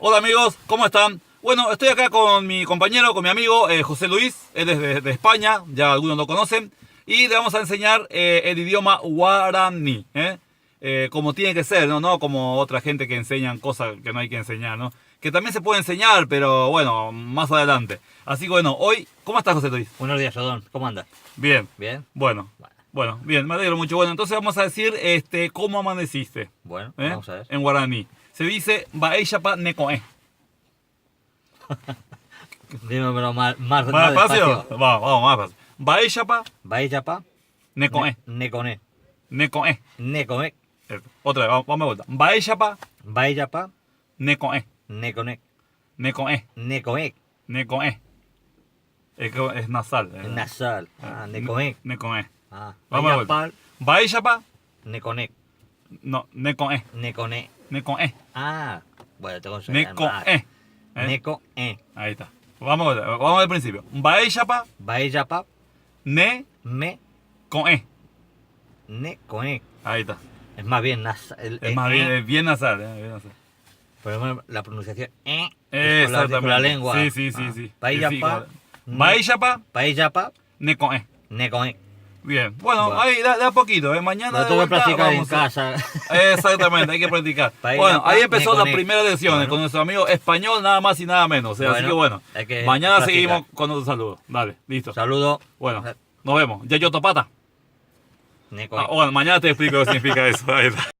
Hola amigos, ¿cómo están? Bueno, estoy acá con mi compañero, con mi amigo José Luis, él es de España, ya algunos lo conocen, y le vamos a enseñar el idioma guaraní, como tiene que ser, ¿no? No como otra gente que enseñan cosas que no hay que enseñar, ¿no? Que también se puede enseñar, pero bueno, más adelante. Así que bueno, hoy, ¿cómo estás, José Luis? Buenos días, Odón. ¿Cómo andas? Bien. ¿Bien? Bueno, bien, me alegro mucho. Bueno, entonces vamos a decir cómo amaneciste. Bueno, ¿Eh? vamos a ver. En guaraní. Se dice Baeyapa Necoe. Dímelo más ¿Más despacio? Vamos, más fácil. Baeyapa Baeyapa. Necoe. Necone. Necoe. Necone. Otra vez, vamos a vuelta. Baeyapa Baeyapa. Necoe. Necone. Necoe. Necoe. Necoe. Es nasal. Nasal. Necoe. Necoe. Vamos a vuelta. Baeyapa. Baeyapa. Necone. No, Necoe. Necone. Necoe. Bueno, te conseguiré. Necoe. Necoe. Ahí está. Vamos al principio. Baeyapa Baeyapa. Necoe. Me. Necoe. Ahí está. Es más bien nasal. Es más bien, es bien nasal. Bien nasal. Pero la pronunciación es Exactamente. con la lengua. Sí. Baeyapa. Baeyapa Baeyapa. Necoe. Necoe. Bien. Bueno, Bueno. ahí da poquito. Mañana Lo de tengo que vuelta practicar en vamos a- casa. Exactamente, hay que practicar. Baeyapa, Bueno, ahí empezó la Necoe. primera lección Bueno. con nuestro amigo español, nada más y nada menos. Así que bueno, hay que mañana practicar. seguimos con otro saludo. Dale, listo. Saludo. Bueno, nos vemos. Ya yo topata. Necoe. Bueno, mañana te explico lo que significa eso. Ahí está.